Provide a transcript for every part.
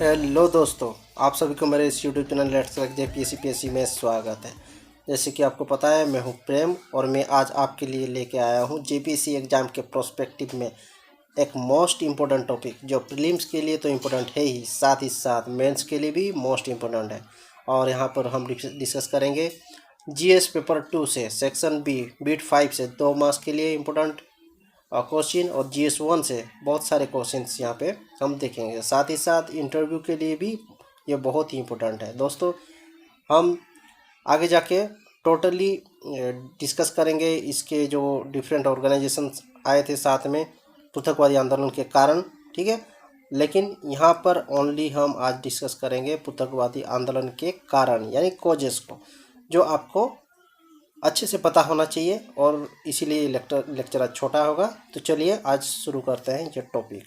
Hello दोस्तों, आप सभी को मेरे इस YouTube channel let's crack JPSC में स्वागत है। जैसे कि आपको पता है, मैं हूं प्रेम और मैं आज आपके लिए लेके आया हूं जेपीएससी एग्ज़ाम के प्रोस्पेक्टिव में एक मोस्ट इम्पोर्टेंट टॉपिक, जो प्रीलिम्स के लिए तो इम्पोर्टेंट है ही साथ मेंस के लिए भी मोस्ट इम्पोर्टेंट है। और यहाँ पर हम डिस्कस करेंगे जीएस पेपर 2 से सेक्शन बी बीट 5 से 2 मार्क्स के लिए इम्पोर्टेंट क्वेश्चन, और GS1 से बहुत सारे क्वेश्चंस यहाँ पे हम देखेंगे। साथ ही साथ इंटरव्यू के लिए भी ये बहुत ही इम्पोर्टेंट है। दोस्तों, हम आगे जाके टोटली डिस्कस करेंगे इसके जो डिफरेंट ऑर्गेनाइजेशन आए थे साथ में पृथकवादी आंदोलन के कारण, ठीक है। लेकिन यहाँ पर ओनली हम आज डिस्कस करेंगे पृथकवादी आंदोलन के कारण, यानी कॉजेस को, जो आपको अच्छे से पता होना चाहिए, और इसीलिए लेक्चर आज छोटा होगा। तो चलिए आज शुरू करते हैं ये टॉपिक।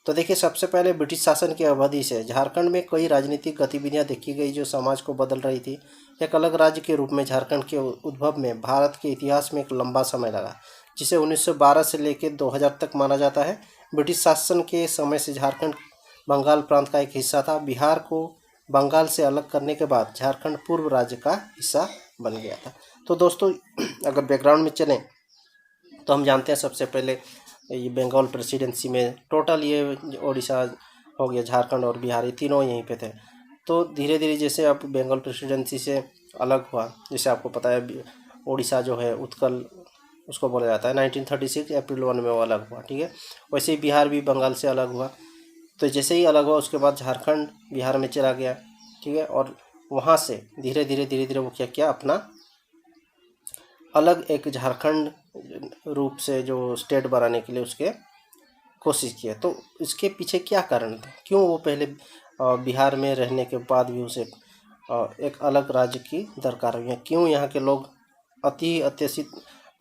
तो देखिए, सबसे पहले ब्रिटिश शासन की अवधि से झारखंड में कई राजनीतिक गतिविधियां देखी गई जो समाज को बदल रही थी। एक अलग राज्य के रूप में झारखंड के उद्भव में भारत के इतिहास में एक लंबा समय लगा, जिसे 1912 से लेकर 2000 तक माना जाता है। ब्रिटिश शासन के समय से झारखंड बंगाल प्रांत का एक हिस्सा था। बिहार को बंगाल से अलग करने के बाद झारखंड पूर्व राज्य का हिस्सा बन गया था। तो दोस्तों, अगर बैकग्राउंड में चलें तो हम जानते हैं सबसे पहले ये बंगाल प्रेसिडेंसी में टोटल ये उड़ीसा हो गया, झारखंड और बिहार, ये तीनों यहीं पे थे। तो धीरे धीरे जैसे अब बंगाल प्रेसिडेंसी से अलग हुआ, जैसे आपको पता है उड़ीसा जो है उत्कल उसको बोला जाता है, 1936 अप्रैल 1 में वो अलग हुआ, ठीक है। वैसे ही बिहार भी बंगाल से अलग हुआ। तो जैसे ही अलग हुआ उसके बाद झारखंड बिहार में चला गया, ठीक है। और वहाँ से धीरे धीरे वो क्या किया, अपना अलग एक झारखंड रूप से जो स्टेट बनाने के लिए उसके कोशिश किया। तो इसके पीछे क्या कारण थे, क्यों वो पहले बिहार में रहने के बाद भी उसे एक अलग राज्य की दरकार हुई है, क्यों यहाँ के लोग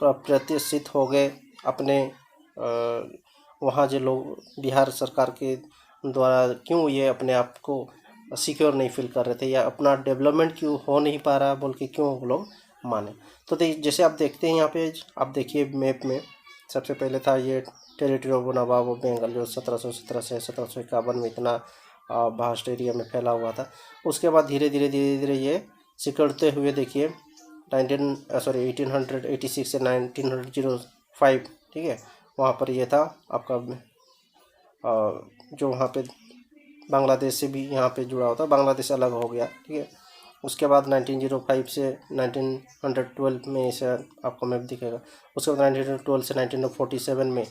प्रतिष्ठित हो गए अपने वहाँ जो लोग बिहार सरकार के द्वारा, क्यों ये अपने आप को सिक्योर नहीं फील कर रहे थे, या अपना डेवलपमेंट क्यों हो नहीं पा रहा बोल के क्यों वो लोग माने। तो जैसे आप देखते हैं यहाँ पे, आप देखिए मैप में, सबसे पहले था ये टेरिटरी ऑफ नवाब ऑफ बंगाल, जो 1717 से 1751 में इतना वास्ट एरिया में फैला हुआ था। उसके बाद धीरे धीरे ये सिकुड़ते हुए देखिए 1886 से 1905, ठीक है। वहाँ पर ये था आपका जो वहाँ पे बांग्लादेश से भी यहाँ पे जुड़ा होता, बांग्लादेश अलग हो गया, ठीक है। उसके बाद 1905 से 1912 में इसे आपको मैप दिखेगा। उसके बाद 1912 से 1947 में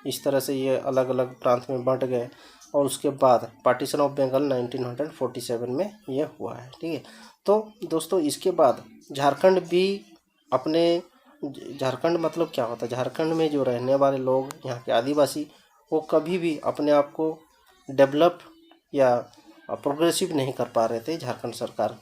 इस तरह से ये अलग अलग प्रांत में बंट गए, और उसके बाद पार्टीशन ऑफ बंगाल 1947 में ये हुआ है, ठीक है। तो दोस्तों, इसके बाद झारखंड भी अपने, झारखंड मतलब क्या होता है, झारखंड में जो रहने वाले लोग, यहाँ के आदिवासी, वो कभी भी अपने आप को डेवलप या प्रोग्रेसिव नहीं कर पा रहे थे झारखंड सरकार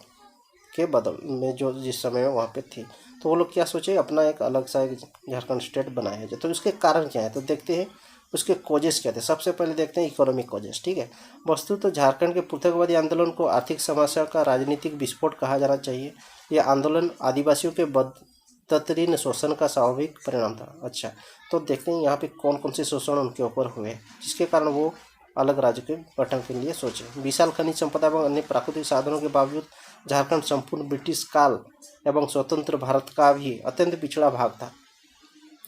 के बदल में, जो जिस समय वहाँ पे थी। तो वो लोग क्या सोचे, अपना एक अलग सा एक झारखंड स्टेट बनाया जाए। तो इसके कारण क्या है, तो देखते हैं उसके कॉजेस क्या थे। सबसे पहले देखते हैं इकोनॉमिक कॉजेस, ठीक है। वस्तु तो झारखंड के पृथकवादी आंदोलन को आर्थिक समस्या का राजनीतिक विस्फोट कहा जाना चाहिए। यह आंदोलन आदिवासियों के बदतरीन शोषण का स्वाभाविक परिणाम था। अच्छा, तो देखते हैं यहाँ पे कौन कौन से शोषण उनके ऊपर हुए, जिसके कारण वो अलग राज्य के गठन के लिए सोचे। विशाल खनिज संपदा एवं अन्य प्राकृतिक साधनों के बावजूद झारखंड संपूर्ण ब्रिटिश काल एवं स्वतंत्र भारत का भी अत्यंत पिछड़ा भाग था।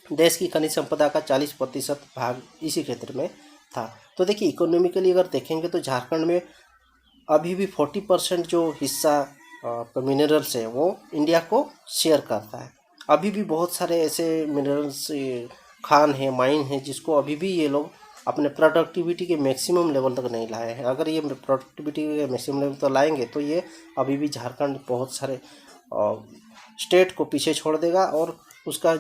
देश की खनिज संपदा का 40% भाग इसी क्षेत्र में था। तो देखिए, इकोनॉमिकली अगर देखेंगे तो झारखंड में अभी भी 40% जो हिस्सा मिनरल्स है वो इंडिया को शेयर करता है। अभी भी बहुत सारे ऐसे मिनरल्स खान है, माइन है, जिसको अभी भी ये लोग अपने प्रोडक्टिविटी के मैक्सिमम लेवल तक नहीं लाए हैं। अगर ये प्रोडक्टिविटी के मैक्सिमम लेवल तक लाएंगे तो ये अभी भी झारखंड बहुत सारे स्टेट को पीछे छोड़ देगा, और उसका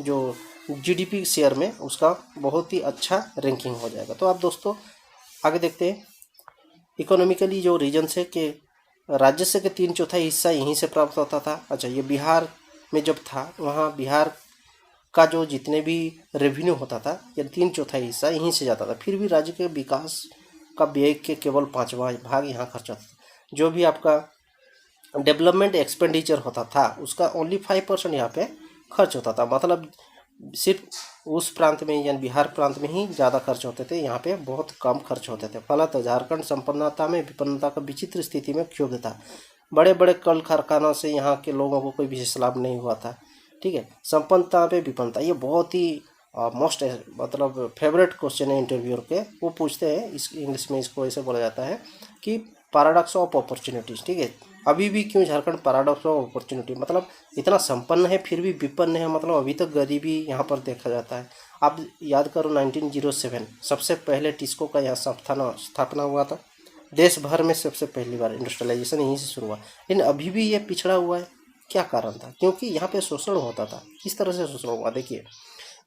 जो जीडीपी शेयर में उसका बहुत ही अच्छा रैंकिंग हो जाएगा। तो आप दोस्तों आगे देखते हैं, इकोनॉमिकली जो रीजन्स है कि राजस्व के 3/4 हिस्सा यहीं से प्राप्त होता था। अच्छा, ये बिहार में जब था, वहाँ बिहार का जो जितने भी रेवेन्यू होता था, ये 3/4 हिस्सा यहीं से जाता था। फिर भी राज्य के विकास का व्यय के केवल 5वां भाग यहाँ खर्च होता था। जो भी आपका डेवलपमेंट एक्सपेंडिचर होता था उसका ओनली 5% यहाँ पे खर्च होता था। मतलब सिर्फ उस प्रांत में यानी बिहार प्रांत में ही ज़्यादा खर्च होते थे, यहाँ पे बहुत कम खर्च होते थे। फलतः झारखंड संपन्नता में विपन्नता का विचित्र स्थिति में क्षुब्ध था। बड़े बड़े कल कारखानों से यहाँ के लोगों को कोई विशेष लाभ नहीं हुआ था। ठीक है, संपन्नता पे विपन्नता, ये बहुत ही मोस्ट मतलब फेवरेट क्वेश्चन है इंटरव्यूअर के। वो पूछते हैं, इस इंग्लिश में इसको ऐसे बोला जाता है कि पैराडॉक्स ऑफ अपॉर्चुनिटीज। ठीक है, अभी भी क्यों झारखंड पैराडॉक्स ऑफ अपॉर्चुनिटी, मतलब इतना संपन्न है फिर भी विपन्न है, मतलब अभी तक गरीबी यहाँ पर देखा जाता है। आप याद करो 1907 सबसे पहले टिस्को का यहाँ स्थापना हुआ था। देश भर में सबसे पहली बार इंडस्ट्रियलाइजेशन यहीं से शुरू हुआ, लेकिन अभी भी ये पिछड़ा हुआ है। क्या कारण था? क्योंकि यहाँ पे शोषण होता था। किस तरह से शोषण हुआ देखिए,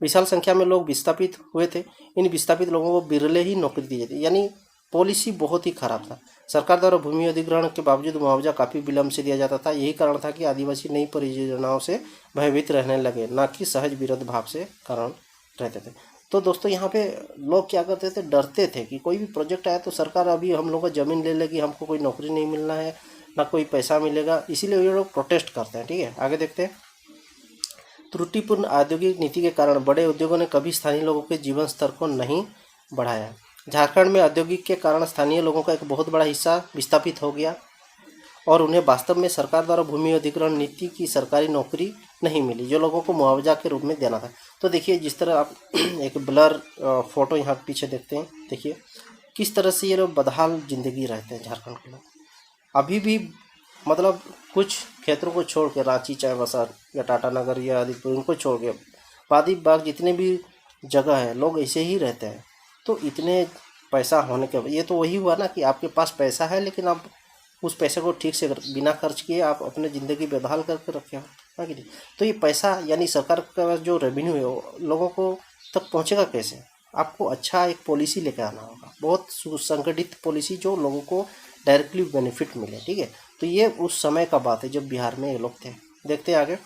विशाल संख्या में लोग विस्थापित हुए थे। इन विस्थापित लोगों को बिरले ही नौकरी दी जाती, यानी पॉलिसी बहुत ही खराब था। सरकार द्वारा भूमि अधिग्रहण के बावजूद मुआवजा काफ़ी विलंब से दिया जाता था। यही कारण था कि आदिवासी नई परियोजनाओं से भयभीत रहने लगे, न कि सहज विरोध भाव से कारण रहते थे। तो दोस्तों यहाँ पे लोग क्या करते थे, डरते थे कि कोई भी प्रोजेक्ट आया तो सरकार अभी हम लोग का ज़मीन ले लेगी, हमको कोई नौकरी नहीं मिलना है, ना कोई पैसा मिलेगा, इसीलिए ये लोग प्रोटेस्ट करते हैं। ठीक है, आगे देखते हैं। त्रुटिपूर्ण औद्योगिक नीति के कारण बड़े उद्योगों ने कभी स्थानीय लोगों के जीवन स्तर को नहीं बढ़ाया। झारखंड में औद्योगिक के कारण स्थानीय लोगों का एक बहुत बड़ा हिस्सा विस्थापित हो गया और उन्हें वास्तव में सरकार द्वारा भूमि अधिग्रहण नीति की सरकारी नौकरी नहीं मिली, जो लोगों को मुआवजा के रूप में देना था। तो देखिए, जिस तरह आप एक ब्लर फोटो यहाँ पीछे देखते हैं, देखिए किस तरह से ये लोग बदहाल जिंदगी रहते हैं झारखंड के लोग। अभी भी मतलब कुछ क्षेत्रों को छोड़ के, रांची चाहे बसा या टाटानगर या आदिपुर, उनको छोड़ के वादी बाग जितने भी जगह है लोग ऐसे ही रहते हैं। तो इतने पैसा होने के, ये तो वही हुआ ना कि आपके पास पैसा है लेकिन आप उस पैसे को ठीक से बिना खर्च किए आप अपने ज़िंदगी बेदहाल करके रखे हो, है कि नहीं? तो ये पैसा यानी सरकार का जो रेवेन्यू है वो लोगों को तक पहुंचेगा कैसे? आपको अच्छा एक पॉलिसी लेकर आना होगा, बहुत सुसंगठित पॉलिसी जो लोगों को डायरेक्टली बेनिफिट मिले। ठीक है, तो ये उस समय का बात है जब बिहार में ये लोग थे। देखते हैं आगे।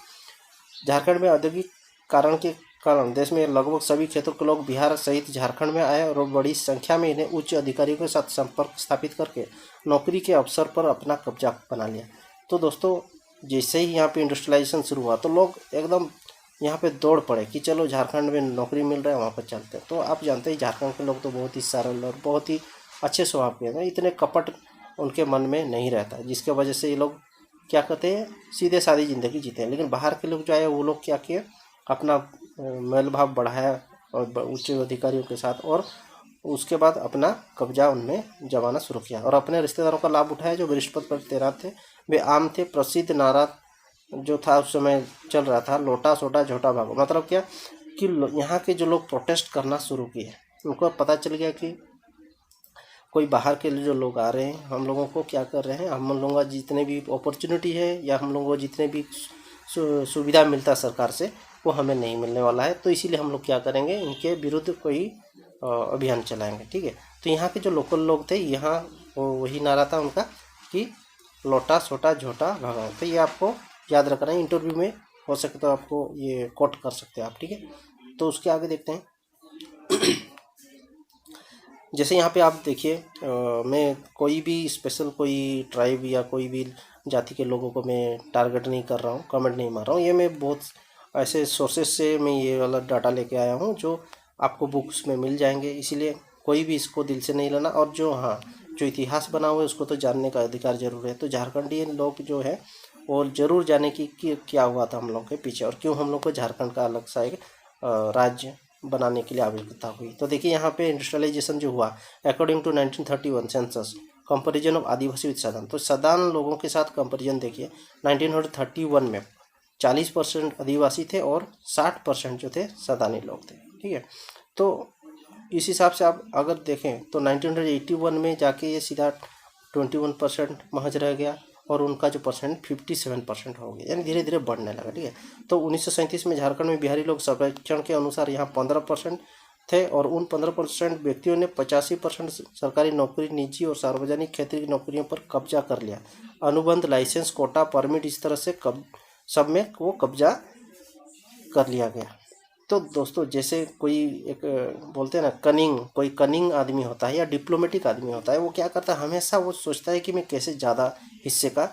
झारखंड में औद्योगिक कारण के कारण देश में लगभग सभी क्षेत्रों के लोग बिहार सहित झारखंड में आए और बड़ी संख्या में इन्हें उच्च अधिकारियों के साथ संपर्क स्थापित करके नौकरी के अवसर पर अपना कब्जा बना लिया। तो दोस्तों जैसे ही यहाँ पे इंडस्ट्रियलाइजेशन शुरू हुआ तो लोग एकदम यहाँ पे दौड़ पड़े कि चलो झारखंड में नौकरी मिल रहा है, वहाँ पर चलते हैं। तो आप जानते हैं झारखंड के लोग तो बहुत ही सरल और बहुत ही अच्छे स्वभाव के हैं, इतने कपट उनके मन में नहीं रहता, जिसके वजह से ये लोग क्या कहते हैं, सीधे सादी ज़िंदगी जीते हैं। लेकिन बाहर के लोग जो आए वो लोग क्या किए, अपना मेल भाव बढ़ाया और उच्च अधिकारियों के साथ, और उसके बाद अपना कब्जा उनमें जमाना शुरू किया और अपने रिश्तेदारों का लाभ उठाया जो वरिष्ठ पद पर तैनात थे। वे आम थे। प्रसिद्ध नारा जो था उस समय चल रहा था, लोटा सोटा झोटा भागो। मतलब क्या कि यहाँ के जो लोग प्रोटेस्ट करना शुरू किए, उनको पता चल गया कि कोई बाहर के जो लोग आ रहे हैं हम लोगों को क्या कर रहे हैं, हम लोगों का जितने भी अपॉर्चुनिटी है या हम लोगों को जितने भी सुविधा मिलता है सरकार से वो हमें नहीं मिलने वाला है। तो इसीलिए हम लोग क्या करेंगे, इनके विरुद्ध कोई अभियान चलाएंगे। ठीक है, तो यहाँ के जो लोकल लोग थे, यहाँ वही नारा था उनका कि लोटा सोटा झोटा भगाओ। तो ये आपको याद रखना है, इंटरव्यू में हो सके तो आपको ये कोट कर सकते हैं आप। ठीक है, तो उसके आगे देखते हैं। जैसे यहाँ पे आप देखिए, मैं कोई भी स्पेशल कोई ट्राइब या कोई भी जाति के लोगों को मैं टारगेट नहीं कर रहा हूँ, कमेंट नहीं मार रहा हूँ। ये मैं बहुत ऐसे सोर्सेस से मैं ये वाला डाटा लेके आया हूँ जो आपको बुक्स में मिल जाएंगे, इसीलिए कोई भी इसको दिल से नहीं लेना। और जो जो इतिहास बना हुआ है उसको तो जानने का अधिकार जरूर है। तो झारखंडी लोग जो है वो जरूर जाने कि क्या हुआ था हम लोग के पीछे और क्यों हम लोग को झारखंड का अलग सा एक राज्य बनाने के लिए आवश्यकता हुई। तो देखिए यहाँ पे इंडस्ट्रियलाइजेशन जो हुआ according to 1931 census comparison of Adivasi with Sadan. तो सदान लोगों के साथ कंपैरिजन देखिए, 1931 में 40% आदिवासी थे और 60% जो थे सदानी लोग थे। ठीक है, तो इस हिसाब से आप अगर देखें तो 1981 में जाके ये सीधा 21% महज रह गया और उनका जो परसेंट 57% हो गया, यानी धीरे धीरे बढ़ने लगा। ठीक है, तो 1937 में झारखंड में बिहारी लोग सर्वेक्षण के अनुसार यहाँ 15% थे और उन 15% व्यक्तियों ने 85% सरकारी नौकरी, निजी और सार्वजनिक क्षेत्र की नौकरियों पर कब्जा कर लिया। अनुबंध, लाइसेंस, कोटा, परमिट, इस तरह से सब में वो कब्जा कर लिया गया। तो दोस्तों जैसे कोई एक बोलते हैं ना कोई कनिंग आदमी होता है या डिप्लोमेटिक आदमी होता है, वो क्या करता है, हमेशा वो सोचता है कि मैं कैसे ज़्यादा हिस्से का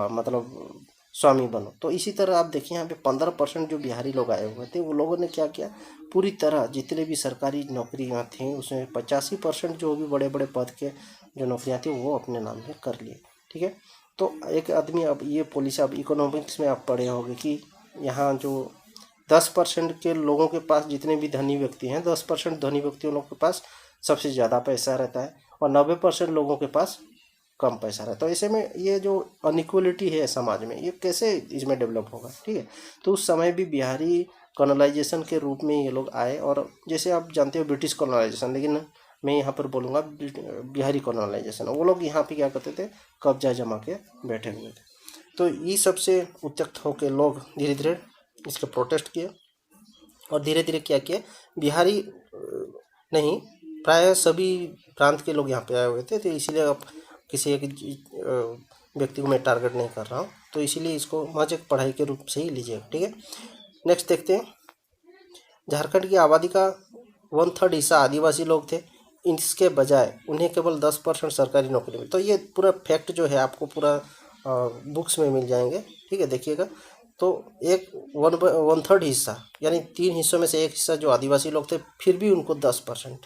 मतलब स्वामी बनो। तो इसी तरह आप देखिए यहाँ पे 15% जो बिहारी लोग आए हुए थे, वो लोगों ने क्या किया, पूरी तरह जितने भी सरकारी नौकरियाँ थीं उसमें 85% जो भी बड़े बड़े पद के जो नौकरियाँ थी वो अपने नाम में कर लिए। ठीक है, तो एक आदमी, अब ये पॉलिसी, अब इकोनॉमिक्स में आप पढ़े होंगे कि यहाँ जो 10% के लोगों के पास, जितने भी धनी व्यक्ति हैं, 10% धनी व्यक्तियों लोगों के पास सबसे ज़्यादा पैसा रहता है और 90% लोगों के पास कम पैसा रहता है। तो ऐसे में ये जो अनइक्वलिटी है समाज में, ये कैसे इसमें डेवलप होगा। ठीक है, तो उस समय भी बिहारी कॉलोनाइजेशन के रूप में ये लोग आए, और जैसे आप जानते हो ब्रिटिश कॉलोनाइजेशन, लेकिन मैं यहाँ पर बोलूँगा बिहारी कॉलोनाइजेशन। वो लोग यहाँ पे क्या करते थे, कब्जा जमा के बैठे हुए थे। तो ये सबसे उत्यक्त होकर लोग धीरे धीरे इसके प्रोटेस्ट किए और धीरे धीरे क्या किया, बिहारी नहीं, प्राय सभी प्रांत के लोग यहाँ पे आए हुए थे। तो इसीलिए अब किसी एक व्यक्ति को मैं टारगेट नहीं कर रहा हूँ, तो इसीलिए इसको महज एक पढ़ाई के रूप से ही लीजिएगा। ठीक है, नेक्स्ट देखते हैं। झारखंड की आबादी का 1/3 हिस्सा आदिवासी लोग थे। इसके बजाय उन्हें केवल 10% सरकारी नौकरी मिली। तो ये पूरा फैक्ट जो है आपको पूरा बुक्स में मिल जाएंगे। ठीक है, देखिएगा। तो एक 1/3 हिस्सा, यानी 3 हिस्सों में से एक हिस्सा जो आदिवासी लोग थे, फिर भी उनको 10%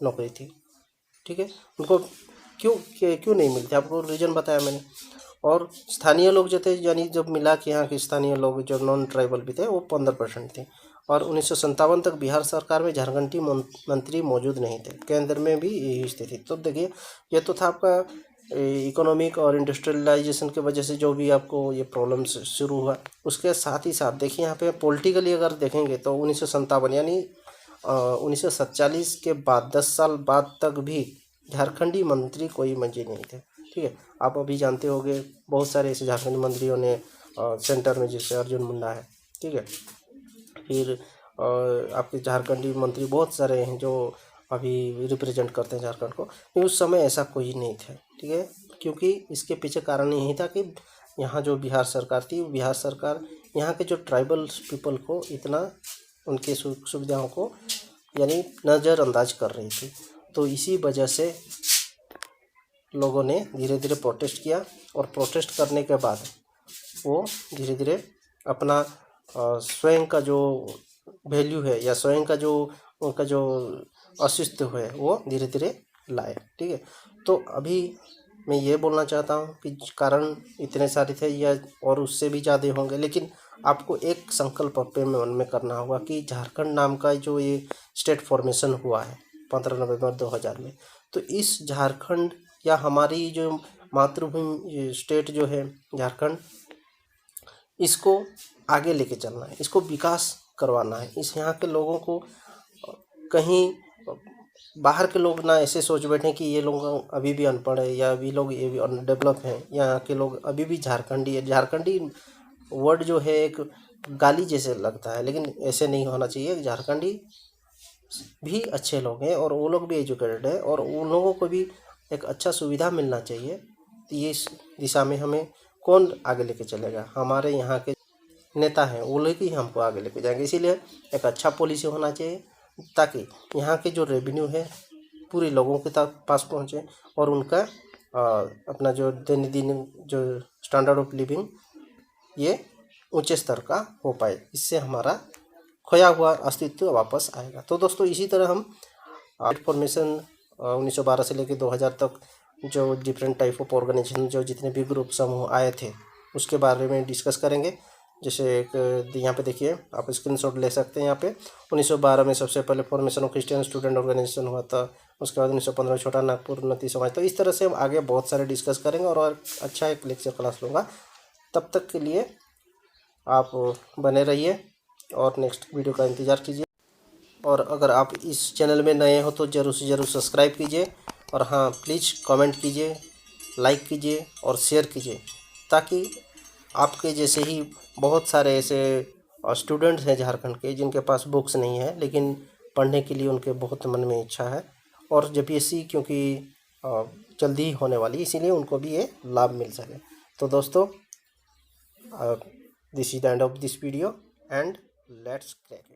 नौकरी थी। ठीक है, उनको क्यों नहीं मिलती, आपको रीज़न बताया मैंने। और स्थानीय लोग जो थे, यानी जब मिला कि यहाँ के स्थानीय लोग जो नॉन ट्राइबल भी थे, वो 15% थे। और 1957 तक बिहार सरकार में झारखंडी मंत्री मौजूद नहीं थे। केंद्र में भी यही स्थिति। तो देखिए, ये तो था आपका इकोनॉमिक और इंडस्ट्रियलाइजेशन की वजह से जो भी आपको ये प्रॉब्लम्स शुरू हुआ। उसके साथ ही साथ देखिए यहाँ पे पॉलिटिकली अगर देखेंगे तो 1957 यानी 1947 के बाद 10 साल बाद तक भी झारखंडी मंत्री कोई मंत्री नहीं थे। ठीक है, आप अभी जानते होंगे बहुत सारे ऐसे झारखंडी मंत्रियों ने सेंटर में, जैसे अर्जुन मुंडा है। ठीक है, फिर आपके झारखंडी मंत्री बहुत सारे हैं जो अभी रिप्रेजेंट करते हैं झारखंड को। लेकिन उस समय ऐसा कोई नहीं था। ठीक है, क्योंकि इसके पीछे कारण यही था कि यहाँ जो बिहार सरकार थी, बिहार सरकार यहाँ के जो ट्राइबल पीपल को इतना उनके सुविधाओं को यानी नज़रअंदाज कर रही थी। तो इसी वजह से लोगों ने धीरे धीरे प्रोटेस्ट किया, और प्रोटेस्ट करने के बाद वो धीरे धीरे अपना स्वयं का जो वैल्यू है या स्वयं का जो उनका जो अस्तित्व है वो धीरे धीरे लाए। ठीक है, तो अभी मैं ये बोलना चाहता हूँ कि कारण इतने सारे थे या और उससे भी ज़्यादा होंगे, लेकिन आपको एक संकल्प अपने मन में करना होगा कि झारखंड नाम का जो ये स्टेट फॉर्मेशन हुआ है 15 नवंबर 2000 में, तो इस झारखंड या हमारी जो मातृभूमि स्टेट जो है झारखंड, इसको आगे लेके चलना है, इसको विकास करवाना है। इस यहाँ के लोगों को कहीं बाहर के लोग ना ऐसे सोच बैठे कि ये लोग अभी भी अनपढ़ है या अभी लोग ये भी अनडेवलप हैं, यहाँ के लोग अभी भी झारखंडी है। झारखंडी वर्ड जो है एक गाली जैसे लगता है, लेकिन ऐसे नहीं होना चाहिए। झारखंडी भी अच्छे लोग हैं और वो लोग भी एजुकेटेड है, और उन लोगों को भी एक अच्छा सुविधा मिलना चाहिए। तो ये इस दिशा में हमें कौन आगे लेके चलेगा, हमारे यहाँ के नेता हैं, वो लोग ही हमको आगे लेके जाएंगे। इसीलिए एक अच्छा पॉलिसी होना चाहिए ताकि यहाँ के जो रेवेन्यू है पूरे लोगों के पास पहुँचे और उनका अपना जो दिन जो स्टैंडर्ड ऑफ लिविंग ये ऊंचे स्तर का हो पाए। इससे हमारा खोया हुआ अस्तित्व वापस आएगा। तो दोस्तों, इसी तरह हम फॉर्मेशन 1912 से लेकर 2000 तक जो डिफरेंट टाइप ऑफ ऑर्गेनाइजेशन, जो जितने भी ग्रुप समूह आए थे, उसके बारे में डिस्कस करेंगे। जैसे एक यहाँ पे देखिए, आप स्क्रीनशॉट ले सकते हैं। यहाँ पे 1912 में सबसे पहले formation of Christian student organisation हुआ था। उसके बाद 1915 छोटा नागपुर उन्नति समाज। तो इस तरह से हम आगे बहुत सारे डिस्कस करेंगे और अच्छा एक लेक्चर क्लास लूँगा। तब तक के लिए आप बने रहिए और नेक्स्ट वीडियो का इंतज़ार कीजिए। और अगर आप इस चैनल में नए हो तो ज़रूर से ज़रूर सब्सक्राइब कीजिए, और हाँ, प्लीज़ कमेंट कीजिए, लाइक कीजिए और शेयर कीजिए, ताकि आपके जैसे ही बहुत सारे ऐसे स्टूडेंट्स हैं झारखंड के जिनके पास बुक्स नहीं है, लेकिन पढ़ने के लिए उनके बहुत मन में इच्छा है। और जेपीएससी क्योंकि जल्दी ही होने वाली, इसीलिए उनको भी ये लाभ मिल सके। तो दोस्तों, this is the end of this video and let's crack it.